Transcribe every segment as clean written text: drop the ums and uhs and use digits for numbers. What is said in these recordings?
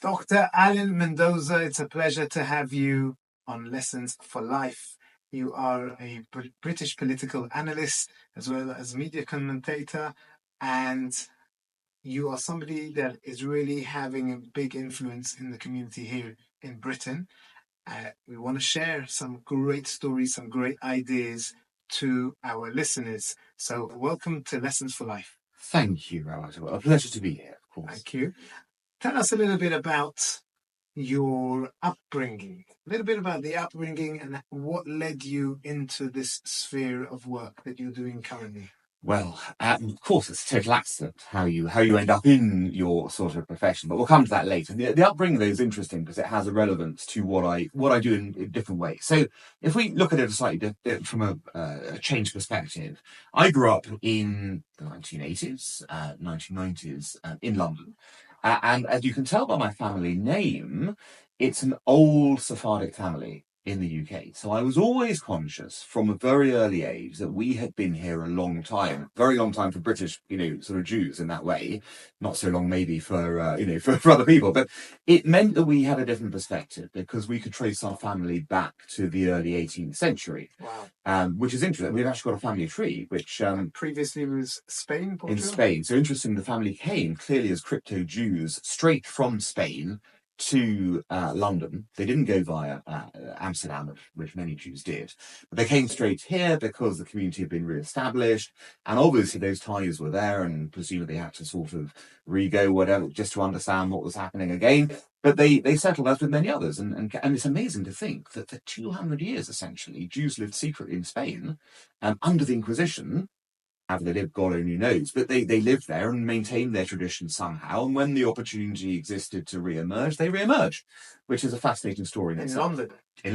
Dr. Alan Mendoza, it's a pleasure to have you on Lessons for Life. You are a British political analyst as well as media commentator, and you are somebody that is really having a big influence in the community here in Britain. We want to share some great stories, some great ideas to our listeners. So welcome to Lessons for Life. Thank you, Rabbi Tawil. A pleasure to be here, of course. Thank you. Tell us a little bit about your upbringing, a little bit about the upbringing and what led you into this sphere of work that you're doing currently. Well, of course, it's a total accident how you end up in your sort of profession, but we'll come to that later. The upbringing, though, is interesting because it has a relevance to what I do in different ways. So, if we look at it slightly from a change perspective, I grew up in the 1980s, 1990s in London, and as you can tell by my family name, it's an old Sephardic family in the UK. So I was always conscious from a very early age that we had been here a long time, very long time for British, sort of Jews in that way, not so long maybe for, for other people, but it meant that we had a different perspective because we could trace our family back to the early 18th century. Wow. Which is interesting. We've actually got a family tree, which previously was Spain, Portugal? In Spain. So interesting, the family came clearly as crypto Jews straight from Spain to London. They didn't go via Amsterdam, which many Jews did, but they came straight here because the community had been re-established, and obviously those ties were there, and presumably they had to sort of re-go whatever just to understand what was happening again. But they settled as with many others, and it's amazing to think that for 200 years essentially Jews lived secretly in Spain under the Inquisition. How they lived, God only knows. But they lived there and maintained their tradition somehow. And when the opportunity existed to re-emerge, they re-emerged, which is a fascinating story in itself. In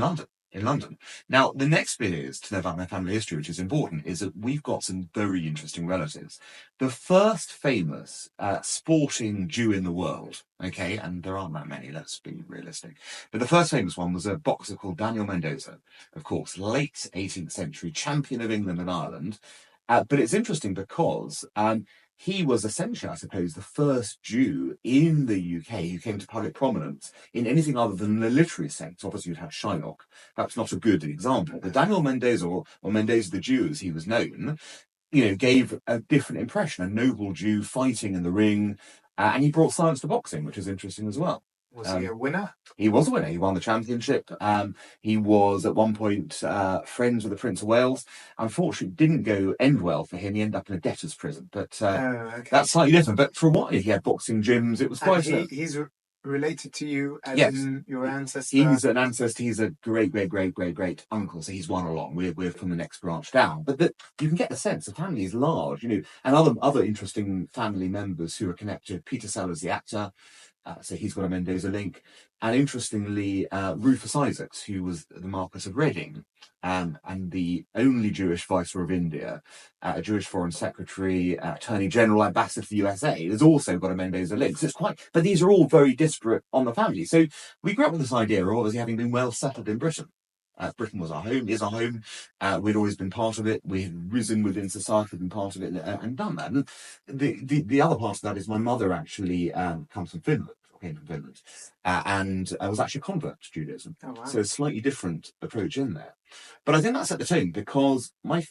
London. Now, the next bit is to know about my family history, which is important, is that we've got some very interesting relatives. The first famous sporting Jew in the world, okay, and there aren't that many, let's be realistic, but the first famous one was a boxer called Daniel Mendoza, of course, late 18th century, champion of England and Ireland. But it's interesting because he was essentially, I suppose, the first Jew in the UK who came to public prominence in anything other than the literary sense. Obviously, you'd have Shylock. That's not a good example. But Daniel Mendoza, or Mendoza the Jew, as he was known, gave a different impression, a noble Jew fighting in the ring. And he brought science to boxing, which is interesting as well. Was he a winner? He was a winner. He won the championship. He was at one point friends with the Prince of Wales. Unfortunately, it didn't end well for him. He ended up in a debtor's prison. But that's slightly different. But for a while, he had boxing gyms. It was quite... He's related to you as in your ancestor? He's an ancestor. He's a great uncle. So he's one along. We're from the next branch down. But you can get the sense the family is large, and other interesting family members who are connected. Peter Sellers, the actor. So he's got a Mendoza link. And interestingly, Rufus Isaacs, who was the Marquess of Reading, and the only Jewish Viceroy of India, a Jewish Foreign Secretary, Attorney General, Ambassador to the USA, has also got a Mendoza link. So it's but these are all very disparate on the family. So we grew up with this idea of obviously having been well settled in Britain. Britain was our home, is our home. We'd always been part of it. We had risen within society, been part of it, and done that. And the other part of that is my mother actually comes from Finland. Came from Finland, and I was actually a convert to Judaism. Oh, wow. So a slightly different approach in there. But I think that set the tone because my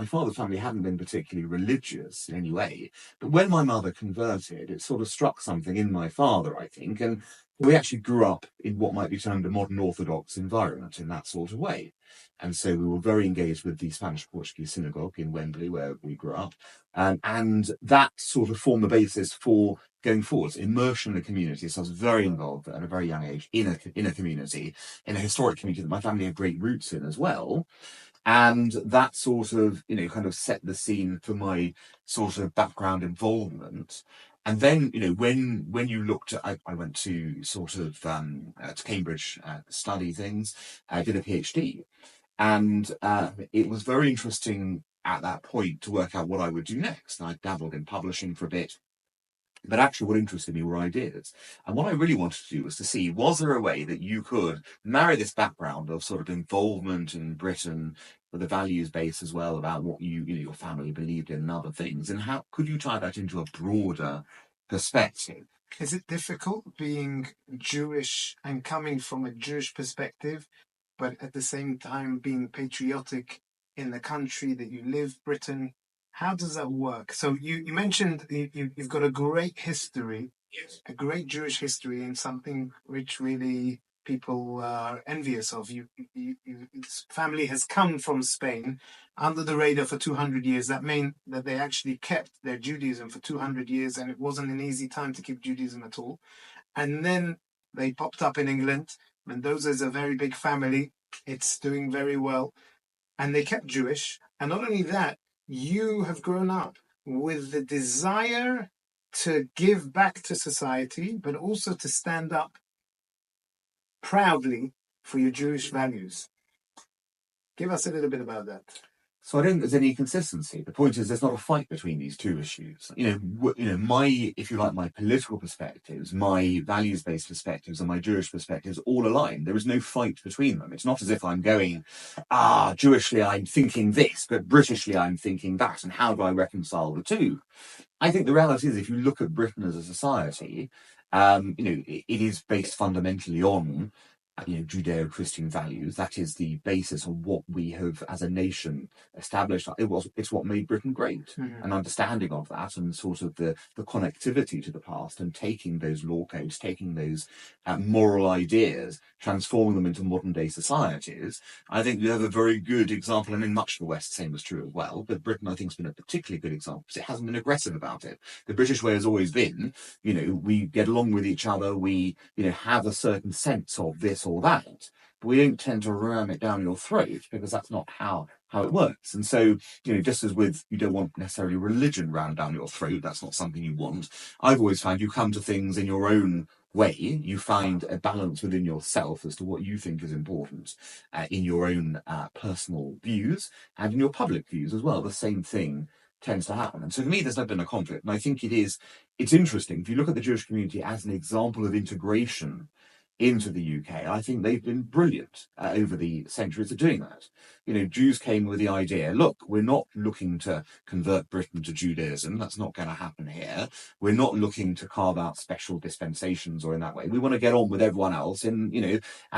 father's family hadn't been particularly religious in any way. But when my mother converted, it sort of struck something in my father, I think, and we actually grew up in what might be termed a modern Orthodox environment in that sort of way. And so we were very engaged with the Spanish-Portuguese synagogue in Wembley, where we grew up. And that sort of formed the basis for going forward, immersion in the community. So I was very involved at a very young age in a community, in a historic community that my family had great roots in as well. And that sort of, kind of set the scene for my sort of background involvement. And then, when you looked at, I went to sort of to Cambridge to study things. I did a PhD. And it was very interesting at that point to work out what I would do next. And I dabbled in publishing for a bit. But actually what interested me were ideas. And what I really wanted to do was to see, was there a way that you could marry this background of sort of involvement in Britain with a values base as well about what your family believed in and other things, and how could you tie that into a broader perspective? Is it difficult being Jewish and coming from a Jewish perspective, but at the same time being patriotic in the country that you live, Britain? How does that work? So you mentioned you've got a great history, a great Jewish history, and something which really people are envious of. This family has come from Spain under the radar for 200 years. That meant that they actually kept their Judaism for 200 years, and it wasn't an easy time to keep Judaism at all. And then they popped up in England. Mendoza is a very big family. It's doing very well. And they kept Jewish. And not only that, you have grown up with the desire to give back to society, but also to stand up proudly for your Jewish values. Give us a little bit about that. So I don't think there's any consistency. The point is, there's not a fight between these two issues. My, if you like, my political perspectives, my values-based perspectives, and my Jewish perspectives all align. There is no fight between them. It's not as if I'm going, Jewishly I'm thinking this, but Britishly I'm thinking that, and how do I reconcile the two? I think the reality is, if you look at Britain as a society, it is based fundamentally on Judeo-Christian values. That is the basis of what we have as a nation established. It's what made Britain great. Mhm. An understanding of that and sort of the connectivity to the past, and taking those law codes, taking those moral ideas, transforming them into modern day societies. I think you have a very good example, and in much of the West, the same is true as well. But Britain, I think, has been a particularly good example because it hasn't been aggressive about it. The British way has always been, we get along with each other, we, have a certain sense of this or that, but we don't tend to ram it down your throat, because that's not how it works. And so, just as with, you don't want necessarily religion rammed down your throat, that's not something you want. I've always found you come to things in your own way. You find a balance within yourself as to what you think is important in your own personal views and in your public views as well. The same thing tends to happen. And so for me, there's never been a conflict. And I think it's interesting. If you look at the Jewish community as an example of integration into the UK, I think they've been brilliant over the centuries of doing that. Jews came with the idea, look, we're not looking to convert Britain to Judaism. That's not going to happen here. We're not looking to carve out special dispensations or in that way. We want to get on with everyone else and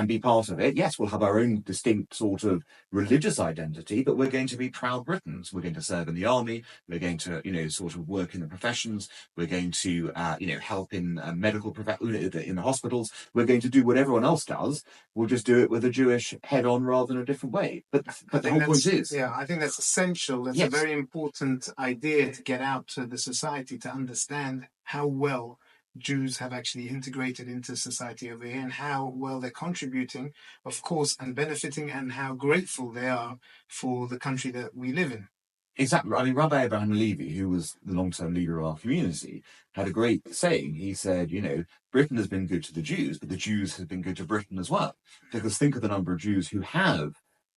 be part of it. Yes, we'll have our own distinct sort of religious identity, but we're going to be proud Britons. We're going to serve in the army. We're going to, sort of work in the professions. We're going to, help in medical in the hospitals. We're going to do what everyone else does. We'll just do it with a Jewish head on rather than a different way. But the whole point is, I think that's essential. That's a very important idea to get out to the society, to understand how well Jews have actually integrated into society over here, and how well they're contributing, of course, and benefiting, and how grateful they are for the country that we live in. Exactly. I mean, Rabbi Abraham Levy, who was the long-term leader of our community, had a great saying. He said, Britain has been good to the Jews, but the Jews have been good to Britain as well. Because think of the number of Jews who have,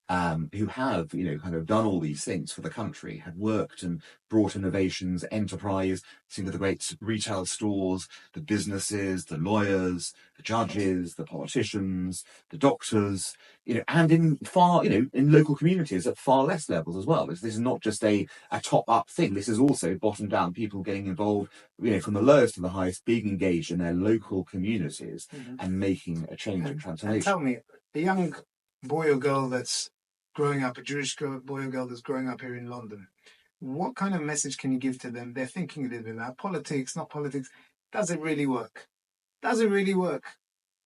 kind of done all these things for the country, had worked and brought innovations, enterprise. Think of the great retail stores, the businesses, the lawyers, the judges, the politicians, the doctors, and in local communities at far less levels as well. This is not just a top-up thing. This is also bottom-down, people getting involved, from the lowest to the highest, being engaged in their local communities and making a change and transformation. And tell me, a young boy or girl that's growing up, a Jewish boy or girl that's growing up here in London, what kind of message can you give to them? They're thinking a little bit about politics, not politics. Does it really work? Does it really work?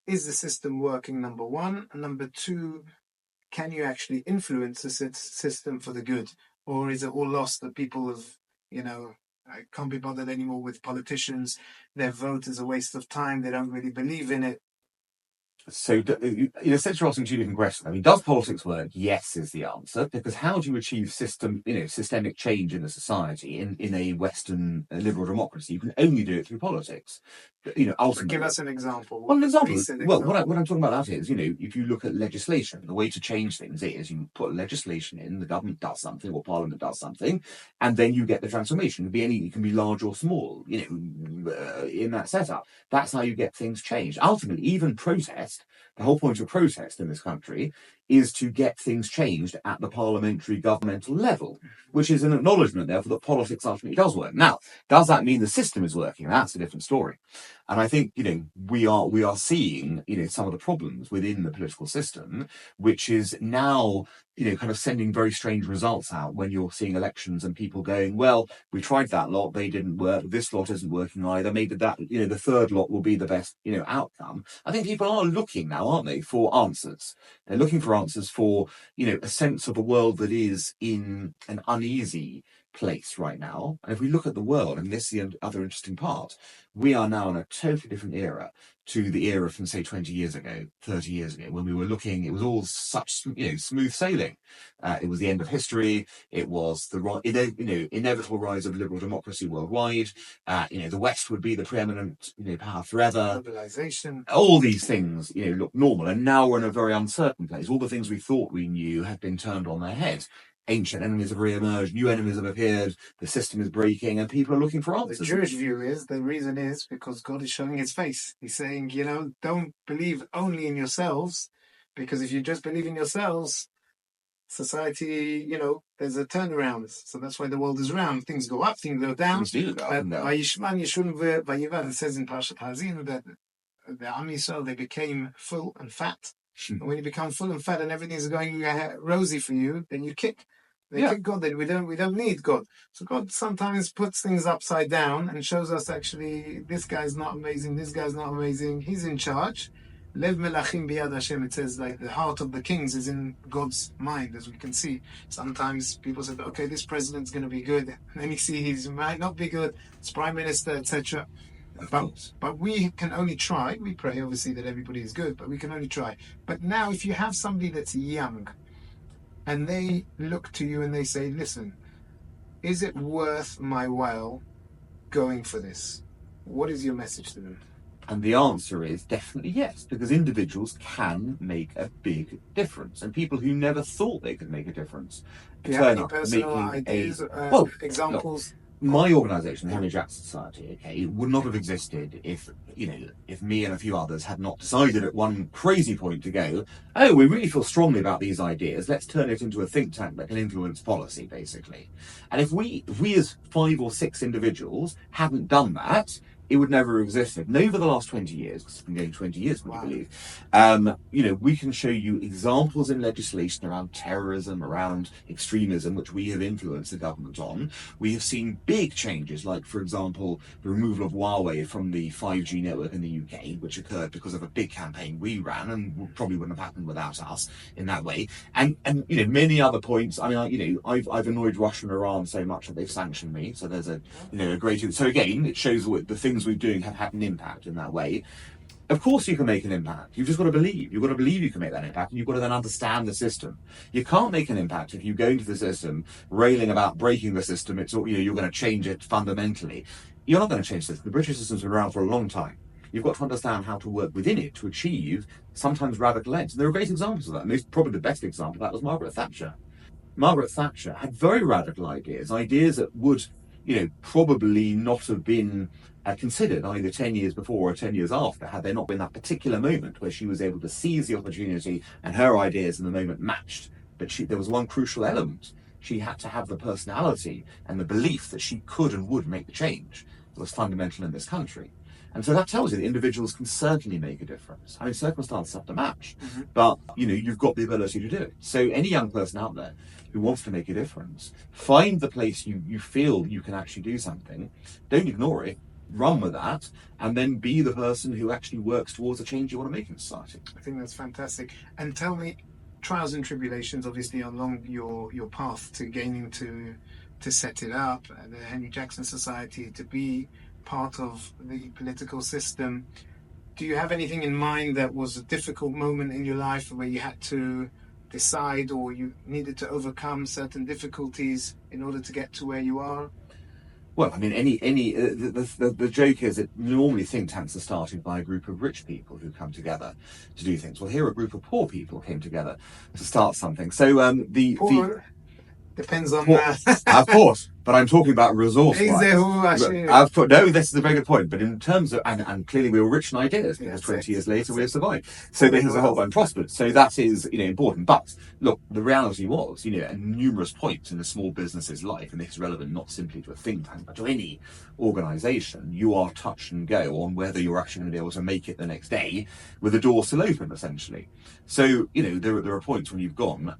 Is the system working, number one? And number two, can you actually influence the system for the good? Or is it all lost that people have, I can't be bothered anymore with politicians. Their vote is a waste of time. They don't really believe in it. So, since you're asking two different questions, I mean, does politics work? Yes, is the answer. Because how do you achieve systemic change in a society in a Western liberal democracy? You can only do it through politics. Ultimately, give us an example. Well, an example. Well, what I'm talking about that is, if you look at legislation, the way to change things is you put legislation in, the government does something or Parliament does something, and then you get the transformation. It can be large or small. In that setup, that's how you get things changed. Ultimately, even protest. The whole point of protest in this country is to get things changed at the parliamentary governmental level, which is an acknowledgement, therefore, that politics ultimately does work. Now, does that mean the system is working? That's a different story. And I think, we are seeing, some of the problems within the political system, which is now, kind of sending very strange results out when you're seeing elections and people going, well, we tried that lot, they didn't work, this lot isn't working either, maybe that, the third lot will be the best, outcome. I think people are looking now, aren't they, for answers. They're looking for answers for, a sense of a world that is in an uneasy place right now. And if we look at the world, and this is the other interesting part, we are now in a totally different era to the era from, say, 20 years ago, 30 years ago, when we were looking, it was all such, smooth sailing. It was the end of history. It was the inevitable rise of liberal democracy worldwide. The West would be the preeminent, power forever. Globalization. All these things, look normal. And now we're in a very uncertain place. All the things we thought we knew have been turned on their head. Ancient enemies have re-emerged, new enemies have appeared, the system is breaking, and people are looking for answers. The Jewish view is, the reason is because God is showing his face. He's saying, don't believe only in yourselves, because if you just believe in yourselves, society, there's a turnaround. So that's why the world is round. Things go up, things go down. Things do go up and down. It says in Parshat Ha'azinu that the Am Yisrael, they became full and fat. And when you become full and fat and everything's going rosy for you, then you kick. They kick God. Then we don't need God. So God sometimes puts things upside down and shows us actually this guy's not amazing. This guy's not amazing. He's in charge. Lev melachim biyad Hashem. It says like the heart of the kings is in God's mind, as we can see. Sometimes people say, okay, this president's going to be good. And then you see he might not be good. It's prime minister, etc. But we can only try. We pray, obviously, that everybody is good, but we can only try. But now, if you have somebody that's young, and they look to you and they say, listen, is it worth my while going for this? What is your message to them? And the answer is definitely yes, because individuals can make a big difference. And people who never thought they could make a difference Do you have any personal ideas, examples? My organisation, the Henry Jackson Society, would not have existed if me and a few others had not decided at one crazy point to go, oh, we really feel strongly about these ideas, let's turn it into a think tank that can influence policy, basically. And if we as 5 or 6 individuals hadn't done that, it would never have existed. And over the last 20 years, because it's been going 20 years, would you believe, we can show you examples in legislation around terrorism, around extremism, which we have influenced the government on. We have seen big changes, like, for example, the removal of Huawei from the 5G network in the UK, which occurred because of a big campaign we ran and probably wouldn't have happened without us in that way. And many other points. I mean, I've annoyed Russia and Iran so much that they've sanctioned me. So there's a great. So again, it shows what the things we're doing have had an impact in that way. Of course you can make an impact. You've just got to believe. You've got to believe you can make that impact, and you've got to then understand the system. You can't make an impact if you go into the system railing about breaking the system. It's you're going to change it fundamentally. You're not going to change this. The British system's been around for a long time. You've got to understand how to work within it to achieve sometimes radical ends. And there are great examples of that. Probably the best example of that was Margaret Thatcher. Margaret Thatcher had very radical ideas that would probably not have been considered either 10 years before or 10 years after, had there not been that particular moment where she was able to seize the opportunity and her ideas in the moment matched. But there was one crucial element. She had to have the personality and the belief that she could and would make the change that was fundamental in this country. And so that tells you that individuals can certainly make a difference. I mean, circumstances have to match, but you've got the ability to do it. So any young person out there who wants to make a difference, find the place you feel you can actually do something. Don't ignore it. Run with that, and then be the person who actually works towards the change you want to make in society. I think that's fantastic. And tell me, trials and tribulations, obviously, along your path to gaining to set it up, the Henry Jackson Society, to be part of the political system. Do you have anything in mind that was a difficult moment in your life where you had to decide, or you needed to overcome certain difficulties in order to get to where you are? Well, I mean, the joke is that normally think tanks are started by a group of rich people who come together to do things. Well, here a group of poor people came together to start something. So Depends on. Of course, but I'm talking about resource-wise. No, this is a very good point. But in terms of, and clearly we were rich in ideas because 20 years later we have survived. So this is a whole bunch prospered. So that is, important. But look, the reality was, at numerous points in a small business's life, and this is relevant not simply to a think tank, but to any organisation, you are touch and go on whether you're actually going to be able to make it the next day with the door still open, essentially. So, there are points when you've gone,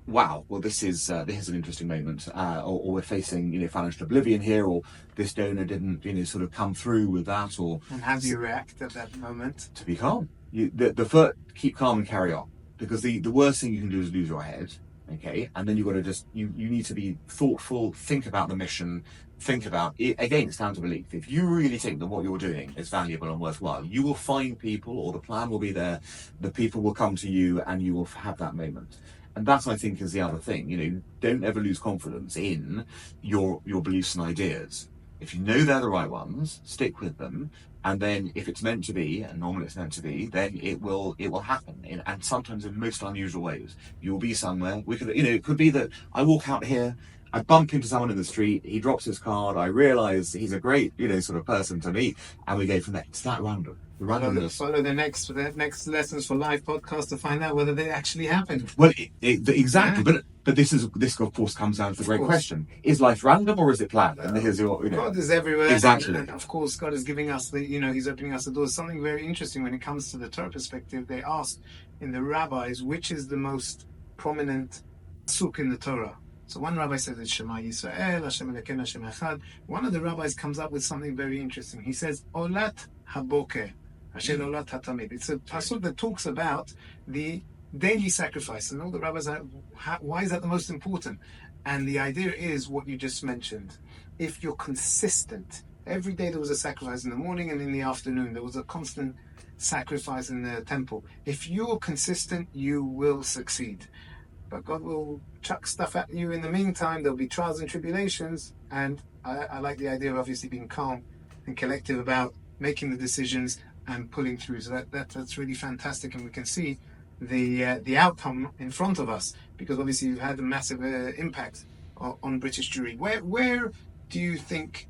wow, well, this is an interesting moment, or we're facing, financial oblivion here, or this donor didn't, sort of come through with that, or. And how do you react at that moment? To be calm. The first, keep calm and carry on, because the worst thing you can do is lose your head, okay? And then you've got to just, you need to be thoughtful, think about the mission, think about it. Again, it's down to belief. If you really think that what you're doing is valuable and worthwhile, you will find people, or the plan will be there, the people will come to you, and you will have that moment. And that, I think, is the other thing. Don't ever lose confidence in your beliefs and ideas. If you know they're the right ones, stick with them. And then if it's meant to be, and normally it's meant to be, then it will happen. And sometimes in most unusual ways. You'll be somewhere. It could be that I walk out here, I bump into someone in the street, he drops his card, I realise he's a great, sort of person to meet, and we go from there. It's that random. Follow the next Lessons for Life podcast to find out whether they actually happened. Well, exactly. Yeah. But this of course comes down to the great question: is life random or is it planned? And here's your, God is everywhere. Exactly. And of course, God is giving us He's opening us the doors. Something very interesting when it comes to the Torah perspective. They ask in the rabbis which is the most prominent pasuk in the Torah. So one rabbi says it's Shema Yisrael, Hashem Elokeinu Hashem Echad. One of the rabbis comes up with something very interesting. He says Olat Haboker. It's a pasuk that talks about the daily sacrifice, and all the rabbis are, why is that the most important? And the idea is what you just mentioned. If you're consistent, every day there was a sacrifice in the morning and in the afternoon, there was a constant sacrifice in the temple. If you're consistent, you will succeed. But God will chuck stuff at you in the meantime. There'll be trials and tribulations, and I like the idea of obviously being calm and collective about making the decisions and pulling through. So that's really fantastic, and we can see the outcome in front of us, because obviously you've had a massive impact on British Jewry. Where do you think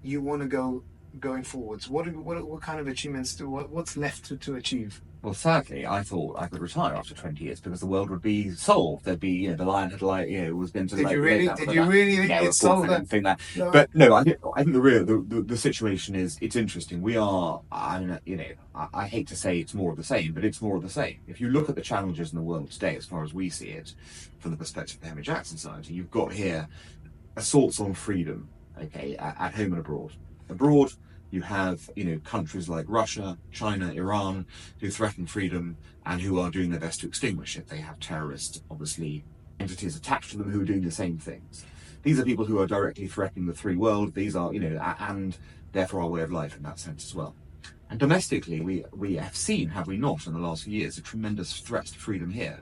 you want to go going forwards? What kind of achievements what's left to achieve? Well, sadly, I thought I could retire after 20 years because the world would be solved. There'd be, the lion had was been to. Did you really think it's solved? That. No. But no, I think the situation is, it's interesting. We are, I hate to say it's more of the same, but it's more of the same. If you look at the challenges in the world today, as far as we see it, from the perspective of the Henry Jackson Society, you've got here assaults on freedom, okay, at home and abroad. Abroad, you have, countries like Russia, China, Iran, who threaten freedom and who are doing their best to extinguish it. They have terrorist, obviously, entities attached to them who are doing the same things. These are people who are directly threatening the free world. These are, and therefore our way of life in that sense as well. And domestically, we have seen, have we not, in the last few years, a tremendous threat to freedom here.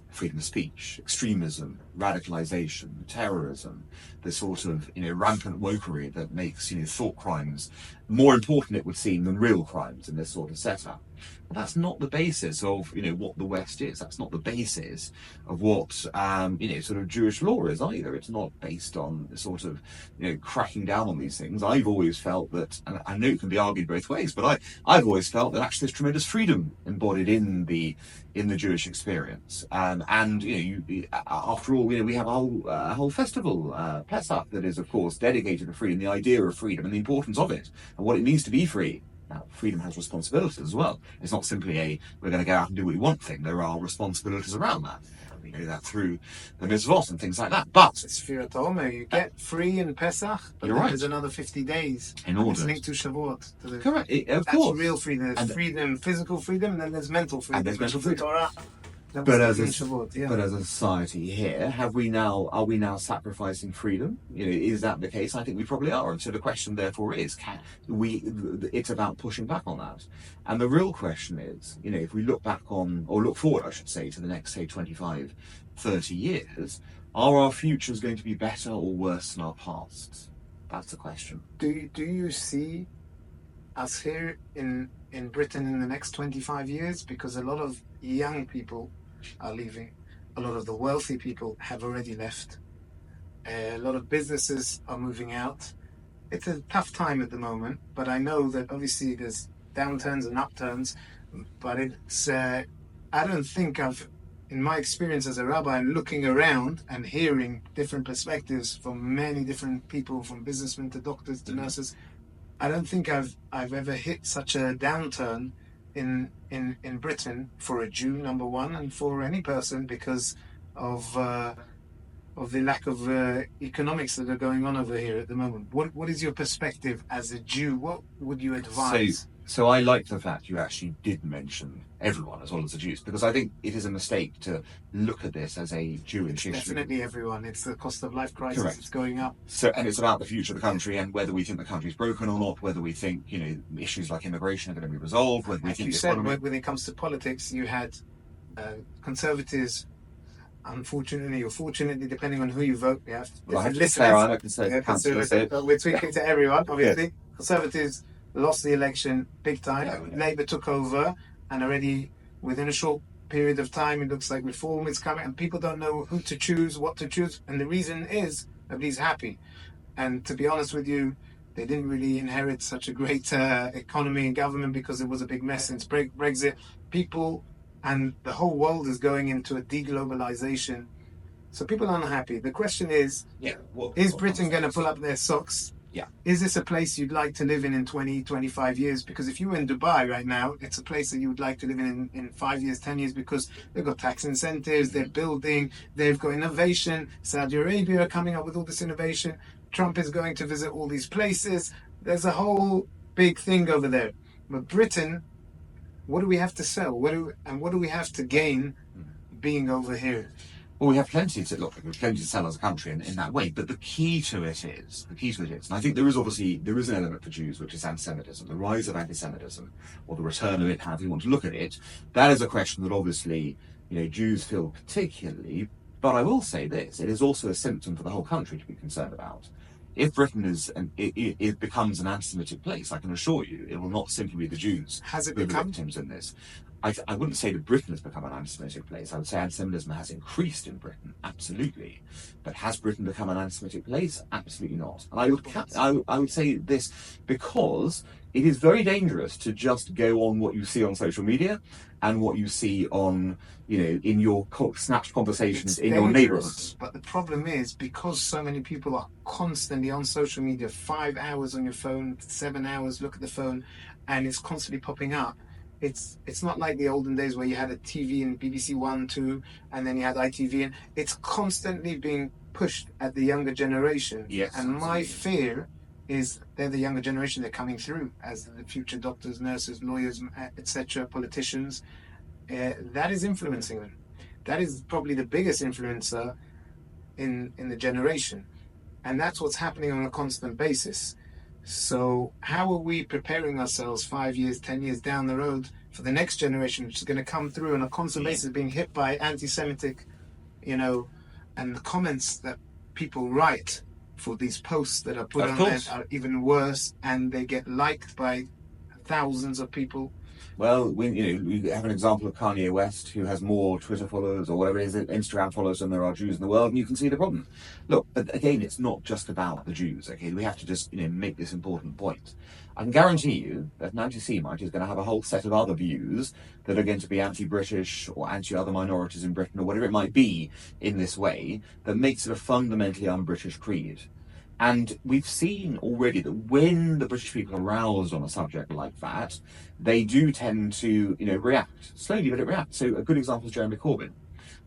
Freedom of speech, extremism, radicalization, terrorism, the sort of, rampant wokery that makes, thought crimes more important, it would seem, than real crimes in this sort of setup. But that's not the basis of, what the West is. That's not the basis of what, sort of Jewish law is either. It's not based on sort of, cracking down on these things. I've always felt that, and I know it can be argued both ways, but I've always felt that actually there's tremendous freedom embodied in the Jewish experience. And after all, we have a whole festival, Pesach, that is, of course, dedicated to freedom, the idea of freedom and the importance of it, and what it means to be free. Now, freedom has responsibilities as well. It's not simply we're going to go out and do what we want thing. There are responsibilities around that. We know that through the mitzvot and things like that. But it's Sfirat Omer. You get free in Pesach, but you're right. There's another 50 days. In order. It's linked to Shavuot. Correct. Of that's course. Real freedom. There's freedom, physical freedom, and then there's mental freedom. And there's mental freedom. Torah. But as a society here, are we now sacrificing freedom? Is that the case? I think we probably are. And so the question, therefore, is, it's about pushing back on that. And the real question is, if we look back on, or look forward, I should say, to the next, say, 25, 30 years, are our futures going to be better or worse than our past? That's the question. Do you see us here in Britain in the next 25 years? Because a lot of young people are leaving. A lot of the wealthy people have already left. A lot of businesses are moving out. It's a tough time at the moment, but I know that obviously there's downturns and upturns, but I don't think in my experience as a rabbi and looking around and hearing different perspectives from many different people, from businessmen to doctors to nurses, I don't think I've ever hit such a downturn in Britain for a Jew, number one, and for any person because of the lack of economics that are going on over here at the moment. What is your perspective as a Jew? What would you advise? So I like the fact you actually did mention everyone as well as the Jews, because I think it is a mistake to look at this as a Jewish issue. Definitely everyone. It's the cost of life crisis. Correct. It's going up. So, and it's about the future of the country and whether we think the country's broken or not, whether we think, issues like immigration are going to be resolved, whether we think you said when it comes to politics, you had conservatives. Unfortunately or fortunately, depending on who you vote, we have different listeners. We're speaking to everyone, obviously. Yes. Conservatives lost the election big time. Yeah. Labour took over, and already within a short period of time, it looks like reform is coming, and people don't know who to choose, what to choose, and the reason is nobody's happy. And to be honest with you, they didn't really inherit such a great economy and government because it was a big mess since Brexit. People and the whole world is going into a deglobalization. So people are unhappy. The question is, is Britain going to pull up their socks? Yeah. Is this a place you'd like to live in 20, 25 years? Because if you were in Dubai right now, it's a place that you would like to live in 5 years, 10 years, because they've got tax incentives, they're building, they've got innovation. Saudi Arabia are coming up with all this innovation. Trump is going to visit all these places. There's a whole big thing over there. But Britain, what do we have to sell? What do we have to gain being over here? Well, we have plenty to sell as a country in that way. But the key to it is, and I think there is an element for Jews, which is antisemitism, the rise of antisemitism, or the return of it, however you want to look at it. That is a question that obviously, Jews feel particularly. But I will say this, it is also a symptom for the whole country to be concerned about. If Britain it becomes an anti-Semitic place, I can assure you, it will not simply be the Jews who are the victims in this. I wouldn't say that Britain has become an anti-Semitic place. I would say anti-Semitism has increased in Britain, absolutely. But has Britain become an anti-Semitic place? Absolutely not. And I would say this because it is very dangerous to just go on what you see on social media and what you see on, in your snatched conversations in your neighbourhoods. But the problem is, because so many people are constantly on social media, 5 hours on your phone, 7 hours, look at the phone, and it's constantly popping up. It's not like the olden days where you had a TV in BBC One, 2, and then you had ITV, and it's constantly being pushed at the younger generation. Yes. And my fear is they're the younger generation, they're coming through as the future doctors, nurses, lawyers, etc., politicians. That is influencing them. That is probably the biggest influencer in the generation. And that's what's happening on a constant basis. So how are we preparing ourselves 5 years, 10 years down the road for the next generation, which is going to come through on a constant basis, being hit by anti-Semitic, and the comments that people write for these posts that are put on there are even worse, and they get liked by thousands of people. Well, we have an example of Kanye West, who has more Twitter followers or whatever it is, Instagram followers than there are Jews in the world, and you can see the problem. Look, but again, it's not just about the Jews, okay? We have to just, make this important point. I can guarantee you that an anti-Semite is going to have a whole set of other views that are going to be anti-British or anti-other minorities in Britain or whatever it might be in this way that makes it a fundamentally un-British creed. And we've seen already that when the British people are roused on a subject like that, they do tend to, react. Slowly, but it reacts. So a good example is Jeremy Corbyn.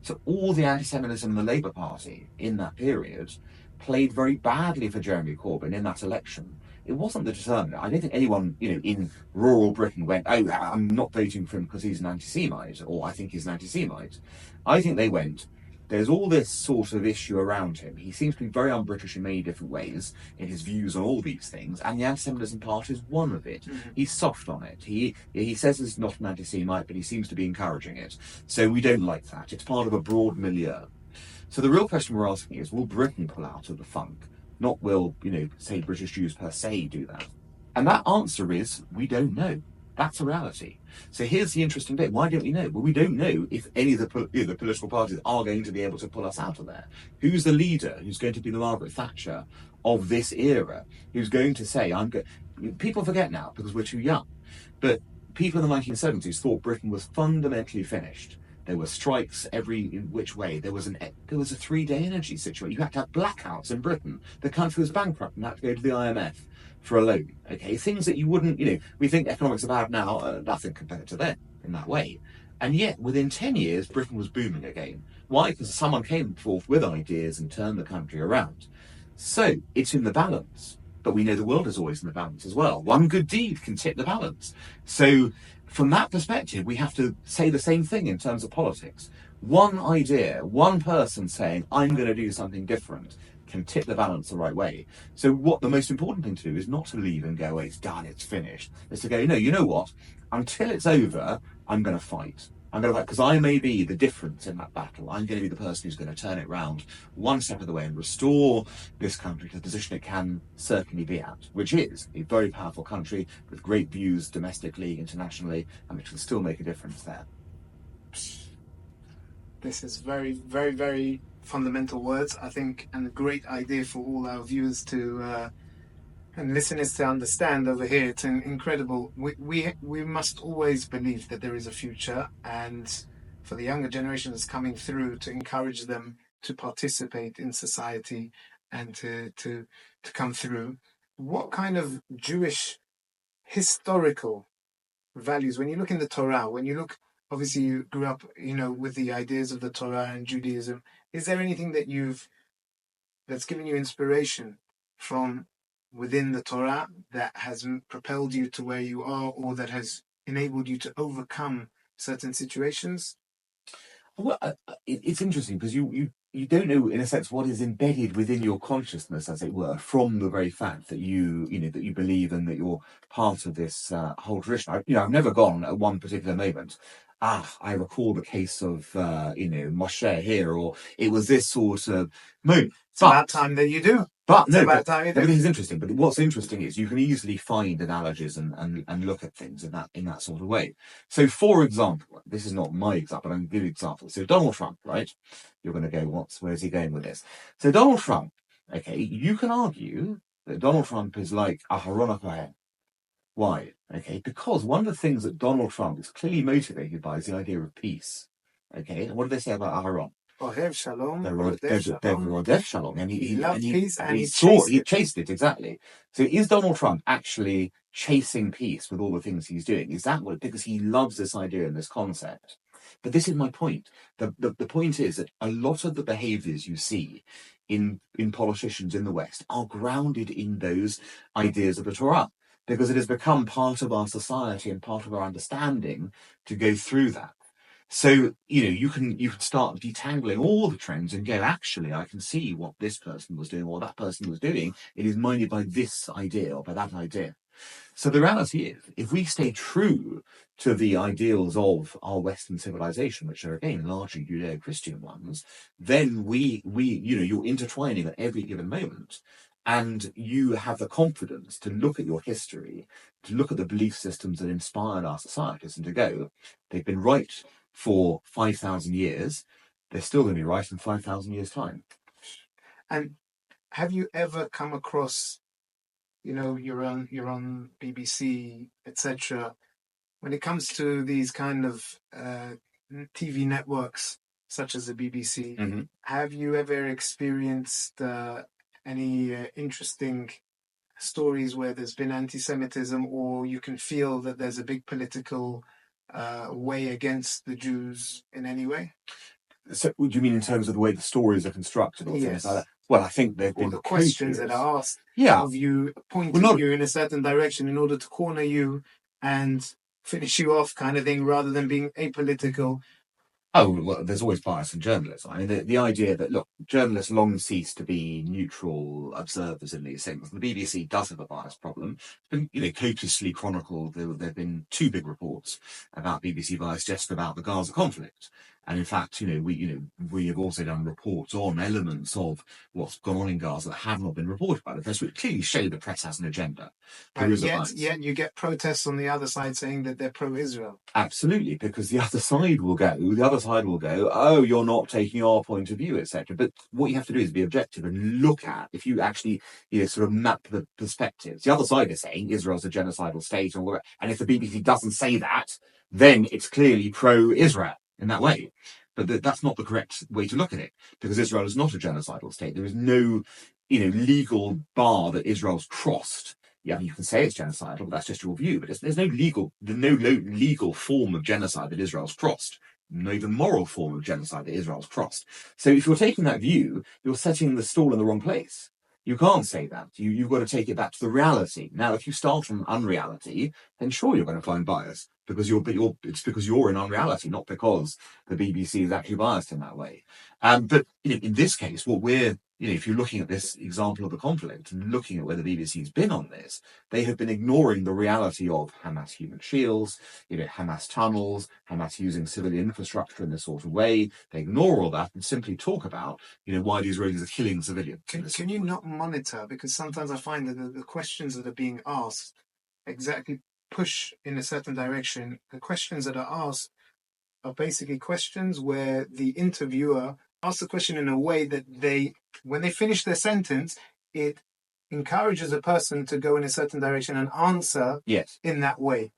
So all the anti-Semitism in the Labour Party in that period played very badly for Jeremy Corbyn in that election. It wasn't the determinant. I don't think anyone, in rural Britain went, oh, I'm not voting for him because he's an anti-Semite, or I think he's an anti-Semite. I think they went, there's all this sort of issue around him. He seems to be very un-British in many different ways in his views on all these things, and the anti-Semitism part is one of it. Mm-hmm. He's soft on it. He says he's not an anti-Semite, but he seems to be encouraging it. So we don't like that. It's part of a broad milieu. So the real question we're asking is, will Britain pull out of the funk? Not will, say British Jews per se do that. And that answer is, we don't know. That's a reality. So here's the interesting bit. Why don't we know? Well, we don't know if any of the political parties are going to be able to pull us out of there. Who's the leader? Who's going to be the Margaret Thatcher of this era? Who's going to say, I'm going... People forget now because we're too young. But people in the 1970s thought Britain was fundamentally finished. There were strikes every which way. There was a 3-day energy situation. You had to have blackouts in Britain. The country was bankrupt and had to go to the IMF for a loan. Okay, things that you wouldn't, we think economics are bad now, nothing compared to then in that way. And yet, within 10 years, Britain was booming again. Why? Because someone came forth with ideas and turned the country around. So it's in the balance. But we know the world is always in the balance as well. One good deed can tip the balance. So from that perspective, we have to say the same thing in terms of politics. One idea, one person saying, I'm going to do something different, can tip the balance the right way. So what the most important thing to do is not to leave and go, it's done, it's finished. It's to go, no, you know what? Until it's over, I'm going to fight. I'm going to fight because I may be the difference in that battle. I'm going to be the person who's going to turn it round one step of the way and restore this country to the position it can certainly be at, which is a very powerful country with great views domestically, internationally, and which can still make a difference there. This is very, very, very fundamental words, I think, and a great idea for all our viewers to and listeners to understand over here. It's incredible. We must always believe that there is a future, and for the younger generations coming through, to encourage them to participate in society and to come through. What kind of Jewish historical values, when you look in the Torah, when you look, obviously you grew up, with the ideas of the Torah and Judaism, is there anything that's given you inspiration from within the Torah that has propelled you to where you are, or that has enabled you to overcome certain situations? Well, it's interesting because you don't know, in a sense, what is embedded within your consciousness, as it were, from the very fact that that you believe and that you're part of this whole tradition. I've never gone at one particular moment. I recall the case of Moshe here, or it was this sort of moment. It's about time that you do. But It's no, about time you do. this is interesting. But what's interesting is you can easily find analogies and look at things in that sort of way. So, for example, this is not my example, but I'm going to give you examples. So, Donald Trump, right? You're going to go, where's he going with this? So, Donald Trump, okay, you can argue that Donald Trump is like Aharon HaKohen. Why? Okay, because one of the things that Donald Trump is clearly motivated by is the idea of peace. Okay, and what do they say about Aharon? Ohev Shalom, Rodef Shalom, and he loved peace and he chased it, exactly. So is Donald Trump actually chasing peace with all the things he's doing? Is that what? Because he loves this idea and this concept. But this is my point. The point is that a lot of the behaviors you see in politicians in the West are grounded in those ideas of the Torah, because it has become part of our society and part of our understanding to go through that. So, you can start detangling all the trends and go, actually, I can see what this person was doing or that person was doing. It is minded by this idea or by that idea. So the reality is, if we stay true to the ideals of our Western civilization, which are, again, largely Judeo-Christian ones, then you're intertwining at every given moment. And you have the confidence to look at your history, to look at the belief systems that inspired our societies and to go, they've been right for 5,000 years, they're still going to be right in 5,000 years' time. And have you ever come across, you're on BBC, etc., when it comes to these kind of TV networks, such as the BBC, mm-hmm. Have you ever experienced any interesting stories where there's been anti-Semitism, or you can feel that there's a big political way against the Jews in any way? So, what do you mean in terms of the way the stories are constructed, or things like that? Well, I think they've been the questions that are asked of you, pointing you in a certain direction in order to corner you and finish you off, kind of thing, rather than being apolitical. Oh, well, there's always bias in journalism. I mean, the idea that, look, journalists long cease to be neutral observers in these things. The BBC does have a bias problem. It's been, copiously chronicled. There have been 2 big reports about BBC bias just about the Gaza conflict. And in fact, we have also done reports on elements of what's gone on in Gaza that have not been reported by the press, which clearly show the press has an agenda. Yet you get protests on the other side saying that they're pro-Israel. Absolutely, because the other side will go, oh, you're not taking our point of view, etc. But what you have to do is be objective and look at, if you actually, sort of map the perspectives. The other side is saying Israel's a genocidal state, and if the BBC doesn't say that, then it's clearly pro-Israel in that way. But that's not the correct way to look at it, because Israel is not a genocidal state. There is no, legal bar that Israel's crossed. Yeah, you can say it's genocidal, but that's just your view. But there's no legal form of genocide that Israel's crossed. No even moral form of genocide that Israel's crossed. So if you're taking that view, you're setting the stall in the wrong place. You can't say that. You've got to take it back to the reality. Now, if you start from unreality, then sure you're going to find bias because it's because you're in unreality, not because the BBC is actually biased in that way. But in this case, what we're if you're looking at this example of the conflict and looking at where the BBC's been on this, they have been ignoring the reality of Hamas human shields, Hamas tunnels, Hamas using civilian infrastructure in this sort of way. They ignore all that and simply talk about, why the Israelis are killing civilians. Can you not monitor? Because sometimes I find that the questions that are being asked exactly push in a certain direction. The questions that are asked are basically questions where the interviewer asks the question in a way that when they finish their sentence, it encourages a person to go in a certain direction and answer in that way,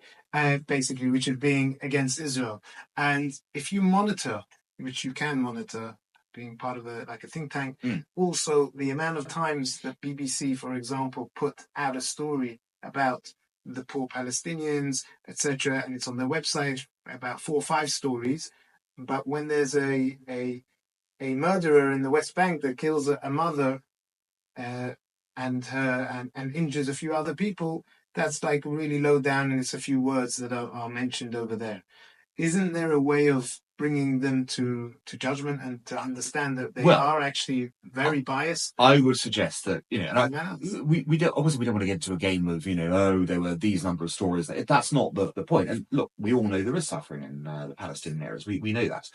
basically, which is being against Israel. And if you monitor, which you can monitor, being part of a think tank, also the amount of times that BBC, for example, put out a story about the poor Palestinians, etc., and it's on their website, about 4 or 5 stories. But when there's a murderer in the West Bank that kills a mother and injures a few other people, that's like really low down, and it's a few words that are mentioned over there. Isn't there a way of bringing them to judgment and to understand that they are actually very biased? I would suggest that, we don't want to get into a game of, there were these number of stories. That's not the point. And look, we all know there is suffering in the Palestinian areas. We know that.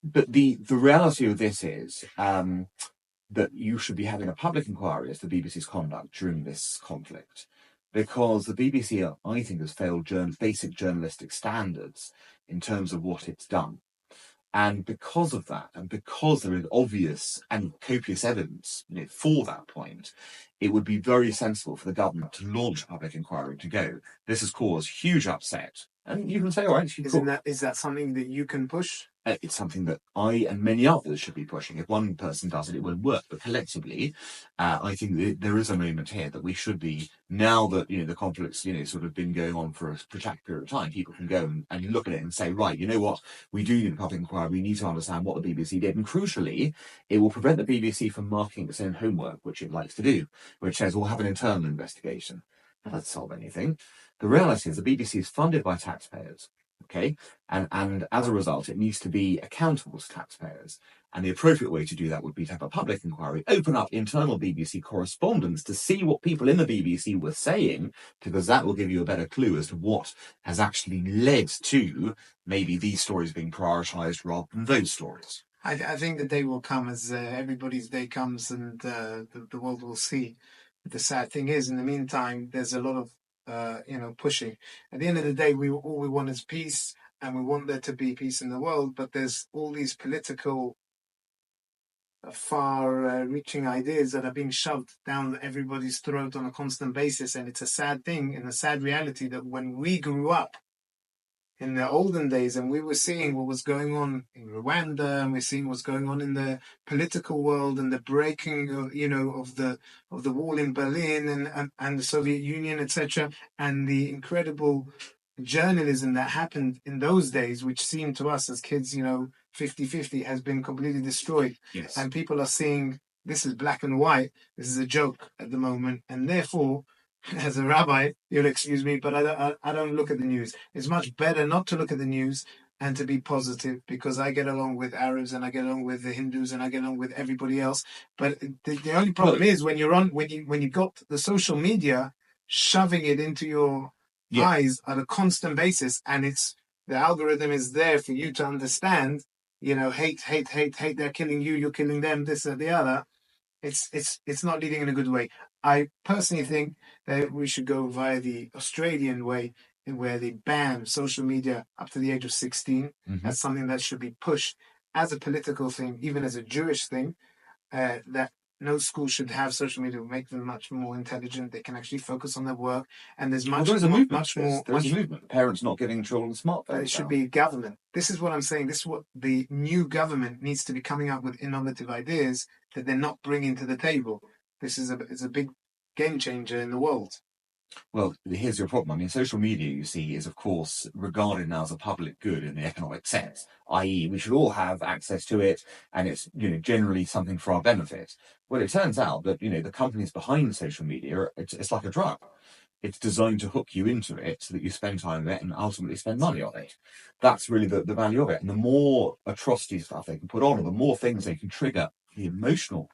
But the reality of this is that you should be having a public inquiry as to the BBC's conduct during this conflict. Because the BBC, I think, has failed basic journalistic standards in terms of what it's done. And because of that, and because there is obvious and copious evidence for that point, it would be very sensible for the government to launch a public inquiry to go, this has caused huge upset. And you can say, all right. Is that something that you can push? It's something that I and many others should be pushing. If one person does it, it won't work. But collectively, I think there is a moment here that we should be, now that the conflict's sort of been going on for a protracted period of time, people can go and look at it and say, right, you know what, we do need a public inquiry. We need to understand what the BBC did, and crucially, it will prevent the BBC from marking its own homework, which it likes to do, which says we'll have an internal investigation. That doesn't solve anything. The reality is the BBC is funded by taxpayers. Okay, and as a result, it needs to be accountable to taxpayers. And the appropriate way to do that would be to have a public inquiry, open up internal BBC correspondence to see what people in the BBC were saying, because that will give you a better clue as to what has actually led to maybe these stories being prioritised rather than those stories. I think the day will come as everybody's day comes, and the world will see. The sad thing is, in the meantime, there's a lot of pushing. At the end of the day, all we want is peace, and we want there to be peace in the world. But there's all these political, far-reaching ideas that are being shoved down everybody's throat on a constant basis, and it's a sad thing and a sad reality that when we grew up in the olden days, and we were seeing what was going on in Rwanda, and we're seeing what's going on in the political world, and the breaking of the wall in Berlin and the Soviet Union, etc., and the incredible journalism that happened in those days, which seemed to us as kids, 50-50, has been completely destroyed. Yes. And people are seeing this is black and white. This is a joke at the moment, and therefore, as a rabbi, you'll excuse me, but I don't look at the news. It's much better not to look at the news and to be positive, because I get along with Arabs and I get along with the Hindus and I get along with everybody else. But the only problem is when you got the social media shoving it into your eyes on a constant basis, and the algorithm is there for you to understand hate, they're killing you, you're killing them, this or the other, it's not leading in a good way. I personally think that we should go via the Australian way, in where they ban social media up to the age of 16. That's something that should be pushed as a political thing, even as a Jewish thing, that no school should have social media. It will make them much more intelligent. They can actually focus on their work. And there's There is a movement. Parents not giving children smartphones. It should be government. This is what I'm saying. This is what the new government needs to be coming up with, innovative ideas that they're not bringing to the table. This is a big game changer in the world. Well, here's your problem. I mean, social media, you see, is of course regarded now as a public good in the economic sense, i.e., we should all have access to it, and it's generally something for our benefit. Well, it turns out that the companies behind social media, it's like a drug. It's designed to hook you into it so that you spend time on it and ultimately spend money on it. That's really the value of it. And the more atrocity stuff they can put on, or the more things they can trigger the emotional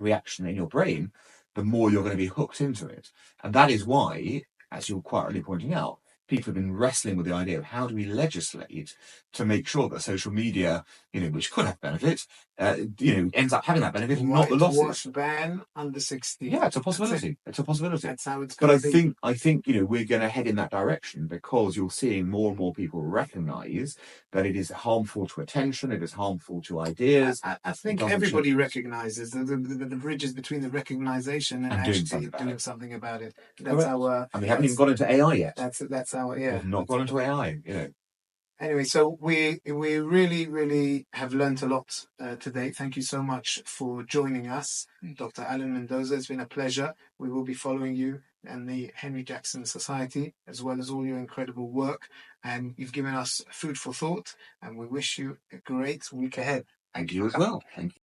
reaction in your brain, the more you're going to be hooked into it. And that is why, as you're quite rightly pointing out, people have been wrestling with the idea of how do we legislate to make sure that social media, which could have benefits, ends up having that benefit and not the losses. Whitewash ban under 16. Yeah, it's a possibility. It's a possibility. That's how it's going to be. But I think we're going to head in that direction, because you're seeing more and more people recognise that it is harmful to attention, it is harmful to ideas. I think everybody recognises the bridges between the recognition and actually doing something about it. That's our. And we haven't even got into AI yet. That's our. Yeah. We've not got into AI. Anyway, so we really, really have learnt a lot today. Thank you so much for joining us, Dr. Alan Mendoza. It's been a pleasure. We will be following you and the Henry Jackson Society, as well as all your incredible work. And you've given us food for thought, and we wish you a great week ahead. Thank you as well. Thank you.